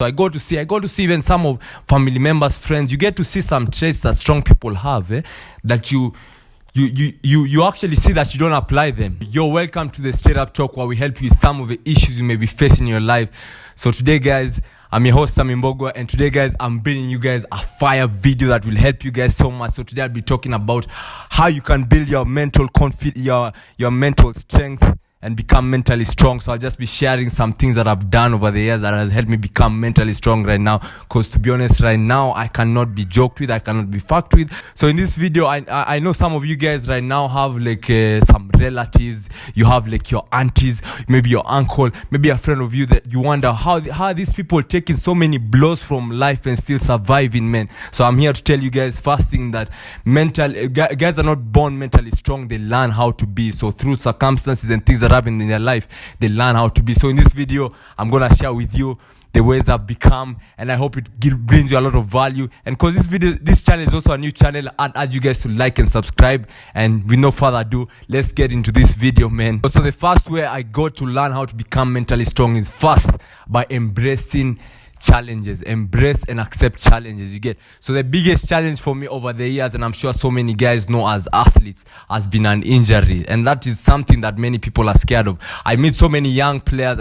So I go to see even some of family members, friends. You get to see some traits that strong people have, that you actually see that you don't apply them. You're welcome to the Straight Up Talk, where we help you with some of the issues you may be facing in your life. So today, guys, I'm your host, Sammy, and today, guys, I'm bringing you guys a fire video that will help you guys so much. So today I'll be talking about how you can build your mental your mental strength and become mentally strong. So I'll just be sharing some things that I've done over the years that has helped me become mentally strong right now. Because to be honest, right now, I cannot be joked with, I cannot be fucked with. So in this video, I know some of you guys right now have like some relatives, you have like your aunties, maybe your uncle, maybe a friend of you that you wonder how these people taking so many blows from life and still surviving, man. So I'm here to tell you guys first thing that guys are not born mentally strong, they learn how to be. So through circumstances and things that happen in their life, they learn how to be. So in this video, I'm gonna share with you the ways I've become, and I hope it brings you a lot of value. And because this channel is also a new channel, I'd urge you guys to like and subscribe. And with no further ado, let's get into this video, man. So the first way I got to learn how to become mentally strong is first by embracing challenges. Embrace and accept challenges, you get. So the biggest challenge for me over the years, and I'm sure so many guys know as athletes, has been an injury, and that is something that many people are scared of. I meet so many young players,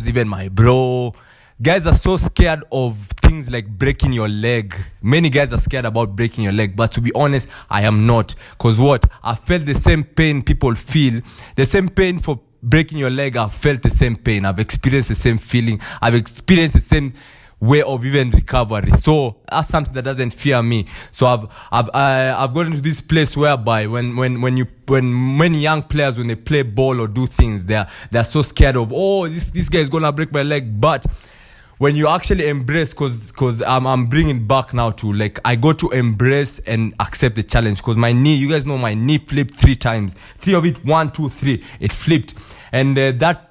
even my bro, guys are so scared of things like breaking your leg. Many guys are scared about breaking your leg, but to be honest, I am not. Because what? I felt the same pain people feel, the same pain for breaking your leg. I've felt the same pain, I've experienced the same feeling, I've experienced the same way of even recovery. So that's something that doesn't fear me. So I've gotten to this place whereby when many young players, when they play ball or do things, they're so scared of, oh, this guy is gonna break my leg. But when you actually embrace, cause I'm bringing back now to, like, I got to embrace and accept the challenge. Cause my knee, you guys know, my knee flipped 3 times. 3 of it, 1, 2, 3, it flipped, and that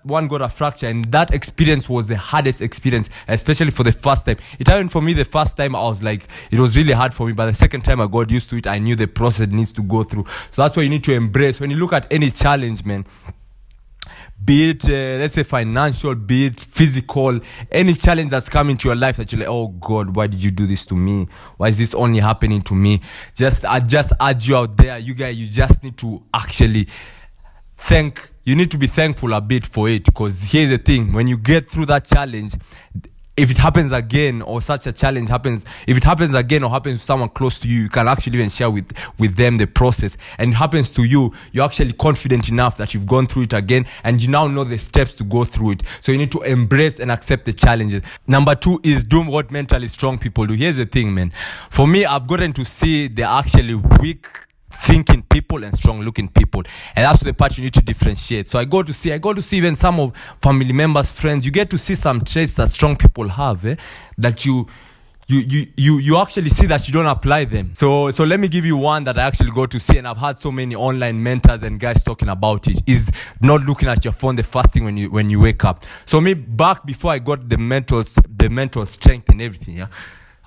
one got a fracture, and that experience was the hardest experience, especially for the first time. It happened for me the first time, I was like, it was really hard for me, but the second time I got used to it, I knew the process it needs to go through. So that's why you need to embrace. When you look at any challenge, man, be it let's say financial, be it physical, any challenge that's coming to your life that you're like, oh God, why did you do this to me? Why is this only happening to me? I just urge you out there, you guys, you just need to actually you need to be thankful a bit for it. Because here's the thing, when you get through that challenge, if it happens again, or such a challenge happens, if it happens again or happens to someone close to you, you can actually even share with them the process. And it happens to you, you're actually confident enough that you've gone through it again, and you now know the steps to go through it. So you need to embrace and accept the challenges. Number 2 is do what mentally strong people do. Here's the thing, man. For me, I've gotten to see they're actually weak thinking people and strong looking people, and that's the part you need to differentiate. So I go to see even some of family members, friends. You get to see some traits that strong people have, that you actually see that you don't apply them. So let me give you one that I actually go to see, and I've had so many online mentors and guys talking about it, is not looking at your phone the first thing when you wake up. So me, back before I got the mental strength and everything, yeah,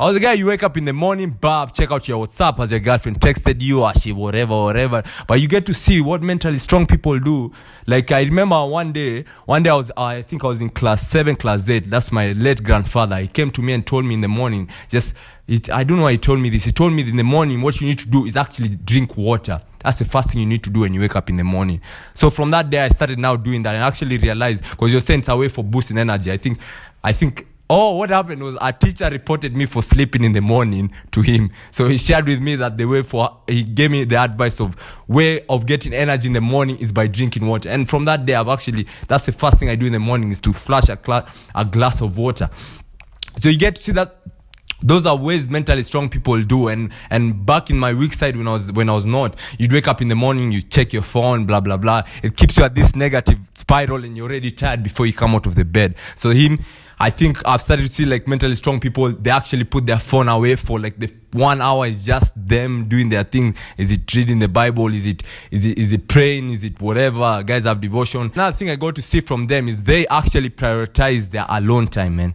I was the guy, you wake up in the morning, check out your WhatsApp, has your girlfriend texted you, or she whatever. But you get to see what mentally strong people do. Like, I remember one day I think I was in class 7, class 8. That's my late grandfather. He came to me and told me in the morning, I don't know why he told me this. He told me in the morning, what you need to do is actually drink water. That's the first thing you need to do when you wake up in the morning. So from that day, I started now doing that, and actually realized, because you're saying it's a way for boosting energy. I think what happened was a teacher reported me for sleeping in the morning to him. So he shared with me that he gave me the advice of way of getting energy in the morning is by drinking water. And from that day, that's the first thing I do in the morning, is to flash a glass of water. So you get to see that those are ways mentally strong people do. And back in my weak side, when I was not, you'd wake up in the morning, you check your phone, blah blah blah. It keeps you at this negative spiral, and you're already tired before you come out of the bed. So I think I've started to see, like, mentally strong people, they actually put their phone away for like the 1 hour is just them doing their thing. Is it reading the Bible? Is it praying? Is it whatever? Guys have devotion. Another thing I got to see from them is they actually prioritize their alone time, man.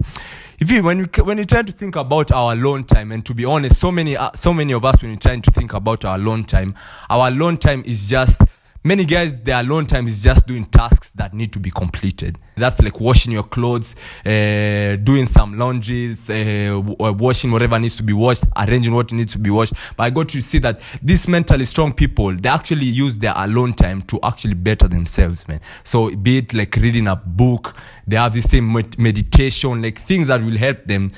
When you try to think about our alone time, and to be honest, so many of us, when you're trying to think about our alone time is just Many guys, their alone time is just doing tasks that need to be completed. That's like washing your clothes, doing some laundries, washing whatever needs to be washed, arranging what needs to be washed. But I got to see that these mentally strong people, they actually use their alone time to actually better themselves, man. So be it like reading a book, they have this same meditation, like things that will help them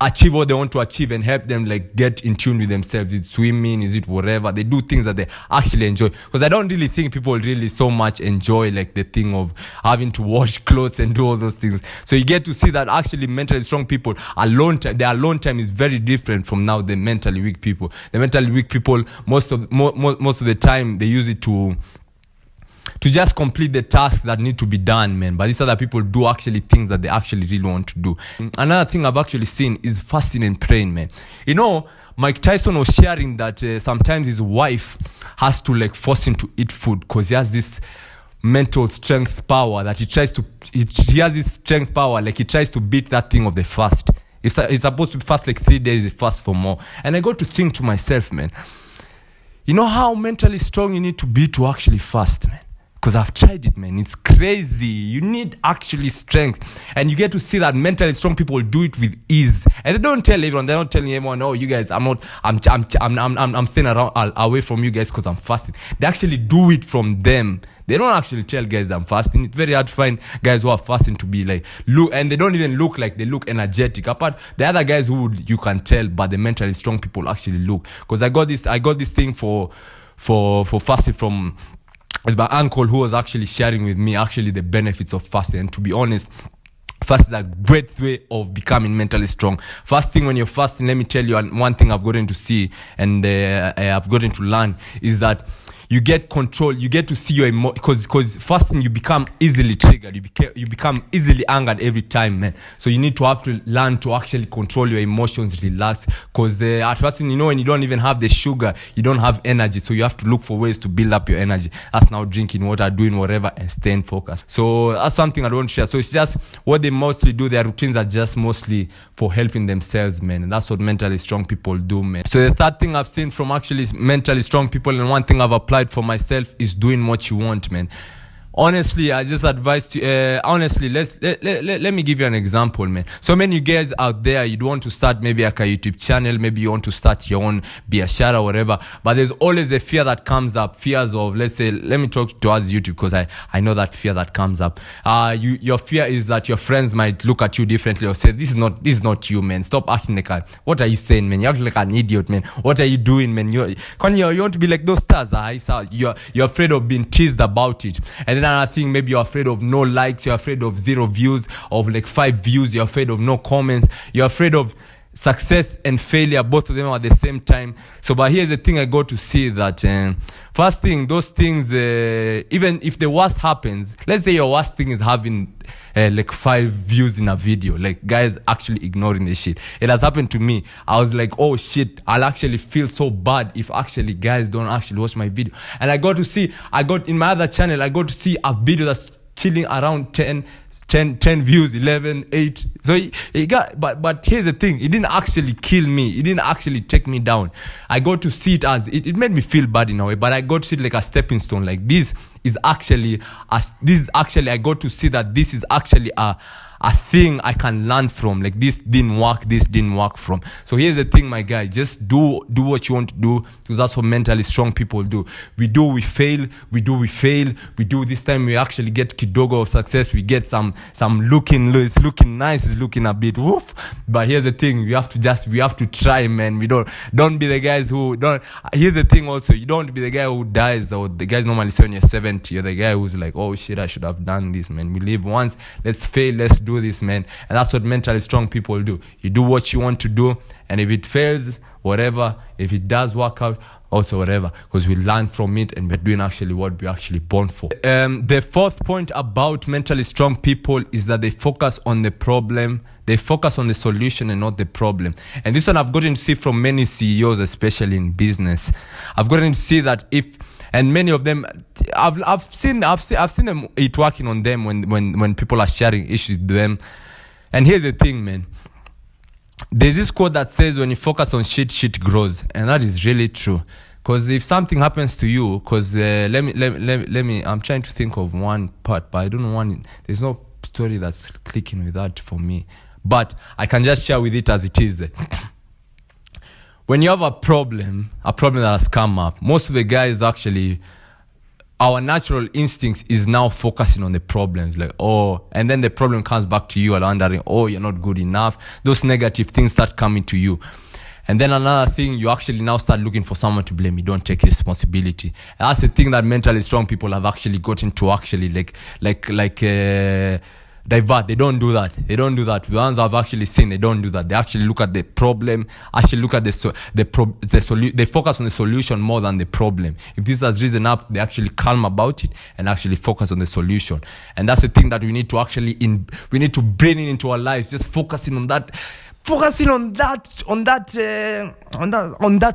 achieve what they want to achieve and help them like get in tune with themselves. It's swimming, is it whatever. They do things that they actually enjoy, because I don't really think people really so much enjoy like the thing of having to wash clothes and do all those things. So you get to see that actually mentally strong people, their alone time is very different from now the mentally weak people. The mentally weak people, most of the time, they use it to just complete the tasks that need to be done, man. But these other people do actually things that they actually really want to do. Another thing I've actually seen is fasting and praying, man. You know, Mike Tyson was sharing that sometimes his wife has to like force him to eat food because he has this mental strength power that he has this strength power, like he tries to beat that thing of the fast. If he's supposed to fast like 3 days, he fasts for more. And I got to think to myself, man, you know how mentally strong you need to be to actually fast, man? Because I've tried it, man. It's crazy. You need actually strength. And you get to see that mentally strong people do it with ease. And they don't tell everyone. They're not telling everyone, oh, you guys, I'm staying around away from you guys because I'm fasting. They actually do it from them. They don't actually tell guys I'm fasting. It's very hard to find guys who are fasting to be like, look, and they don't even look like they look energetic. Apart the other guys who you can tell, but the mentally strong people actually look. Because I got this thing for fasting from, it's my uncle who was actually sharing with me actually the benefits of fasting. And to be honest, fasting is a great way of becoming mentally strong. Fasting, when you're fasting, let me tell you one thing I've gotten to see and I've gotten to learn is that you get control. You get to see your emotions, because fasting you become easily triggered. You become easily angered every time, man. So you need to have to learn to actually control your emotions, relax. Because at fasting, you know, when you don't even have the sugar, you don't have energy. So you have to look for ways to build up your energy. That's now drinking water, doing whatever, and staying focused. So that's something I don't share. So it's just what they mostly do. Their routines are just mostly for helping themselves, man. And that's what mentally strong people do, man. So the third thing I've seen from actually mentally strong people, and one thing I've applied for myself, is doing what you want, man. Honestly, I just advise you, let me give you an example, man. So many guys out there, you don't want to start maybe like a YouTube channel, maybe you want to start your own biashara or whatever, but there's always a fear that comes up, fears of, let's say, let me talk towards YouTube, because I know that fear that comes up. Your fear is that your friends might look at you differently or say, this is not you, man. Stop acting like what are you saying, man? You act like an idiot, man. What are you doing, man? You want to be like those stars, you're afraid of being teased about it. And then another thing, maybe you're afraid of no likes, you're afraid of 0 views, of like 5 views, you're afraid of no comments, you're afraid of success and failure, both of them at the same time. So, but here's the thing I got to see that first thing, those things, even if the worst happens, let's say your worst thing is having like 5 views in a video, like guys actually ignoring the shit. It has happened to me. I was like, oh shit, I'll actually feel so bad if actually guys don't actually watch my video. And in my other channel, I got to see a video that's chilling around 10 views, 11, 8. So he got, but here's the thing, it didn't actually kill me. It didn't actually take me down. I got to see it as, it made me feel bad in a way, but I got to see it like a stepping stone. Like I got to see that this is actually a thing I can learn from. Like this didn't work from. So here's the thing, my guy, just do what you want to do, because that's what mentally strong people do. We fail. This time we actually get kidogo of success. We get some it's looking nice, it's looking a bit woof. But here's the thing, we have to try, man. We don't be the guys who don't. Here's the thing also, you don't be the guy who dies, or the guys normally say when you're 70, you're the guy who's like, oh shit, I should have done this, man. We live once, let's fail, let's do this, man. And that's what mentally strong people do. You do what you want to do, and if it fails, whatever. If it does work out, also whatever, because we learn from it and we're doing actually what we're actually born for. The fourth point about mentally strong people is that they focus on the problem. They focus on the solution and not the problem. And this one I've gotten to see from many CEOs, especially in business. I've gotten to see that and many of them, I've seen them it working on them when people are sharing issues with them. And here's the thing, man. There's this quote that says, when you focus on shit grows. And that is really true. Because if something happens to you, because let me, I'm trying to think of one part, but I don't know one. There's no story that's clicking with that for me. But I can just share with it as it is. When you have a problem that has come up, most of the guys actually, our natural instincts is now focusing on the problems, like, oh, and then the problem comes back to you and wondering, oh, you're not good enough. Those negative things start coming to you. And then another thing, you actually now start looking for someone to blame. You don't take responsibility. And that's the thing that mentally strong people have actually gotten to actually divert. They don't do that. The ones I've actually seen, they don't do that. They actually look at the problem, actually look at they focus on the solution more than the problem. If this has risen up, they actually calm about it and actually focus on the solution. And that's the thing that we need to actually we need to bring it into our lives, just focusing on that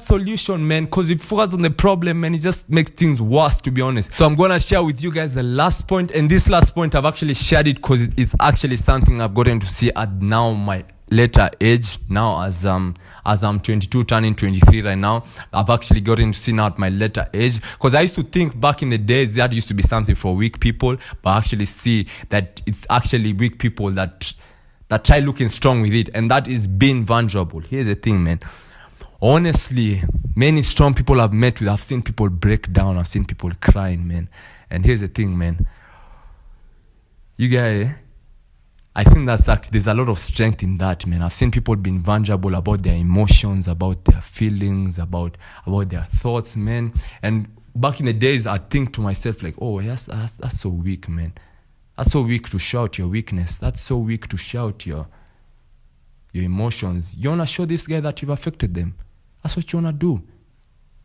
solution, man. Because if you focus on the problem, man, it just makes things worse, to be honest. So I'm gonna share with you guys the last point, and this last point I've actually shared it because it is actually something I've gotten to see at now my later age. Now as I'm 22 turning 23 right now, I've actually gotten to see now at my later age, because I used to think back in the days that used to be something for weak people, but I actually see that it's actually weak people that try looking strong with it, and that is being vulnerable. Here's the thing, man. Honestly, many strong people I've met with, I've seen people break down, I've seen people crying, man. And here's the thing, man. You guys, I think that's actually, there's a lot of strength in that, man. I've seen people being vulnerable about their emotions, about their feelings, about their thoughts, man. And back in the days, I think to myself like, oh, yes, that's so weak, man. That's so weak to shout your weakness. That's so weak to shout your emotions. You want to show this guy that you've affected them. That's what you want to do.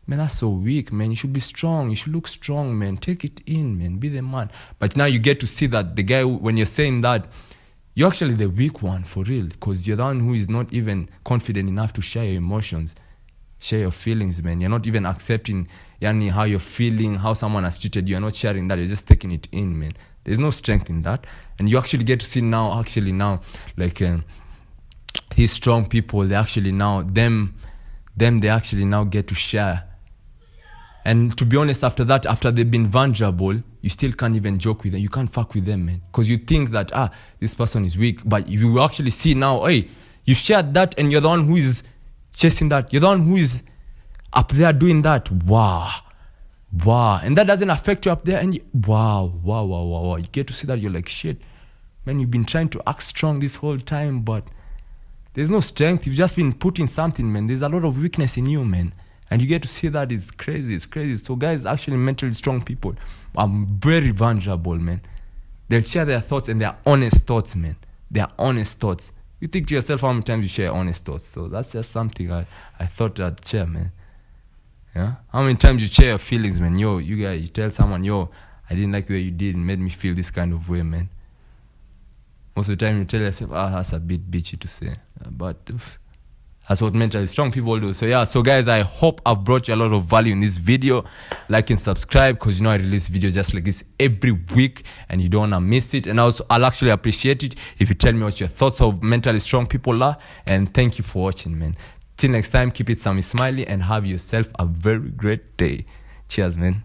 Man, that's so weak, man. You should be strong. You should look strong, man. Take it in, man. Be the man. But now you get to see that the guy, when you're saying that, you're actually the weak one for real, because you're the one who is not even confident enough to share your emotions, share your feelings, man. You're not even accepting how you're feeling, how someone has treated you. You're not sharing that. You're just taking it in, man. There's no strength in that. And you actually get to see now, like these strong people, they actually now, they actually now get to share. And to be honest, after that, after they've been vulnerable, you still can't even joke with them. You can't fuck with them, man. Because you think that, this person is weak. But if you actually see now, hey, you shared that and you're the one who is chasing that. You're the one who is up there doing that. Wow. And that doesn't affect you up there. And wow. You get to see that, you're like, shit. Man, you've been trying to act strong this whole time, but there's no strength. You've just been putting something, man. There's a lot of weakness in you, man. And you get to see that it's crazy. So guys, actually mentally strong people are very vulnerable, man. They'll share their thoughts, and they're honest thoughts, man. They're honest thoughts. You think to yourself how many times you share honest thoughts. So that's just something I thought I'd share, man. Yeah? How many times you share your feelings, man? You guys, you tell someone, I didn't like the way you did. It made me feel this kind of way, man. Most of the time you tell yourself, that's a bit bitchy to say. But that's what mentally strong people do. So guys, I hope I've brought you a lot of value in this video. Like and subscribe, because I release videos just like this every week and you don't want to miss it. And also, I'll actually appreciate it if you tell me what your thoughts of mentally strong people are. And thank you for watching, man. Till next time, keep it Sammy Smiley and have yourself a very great day. Cheers, man.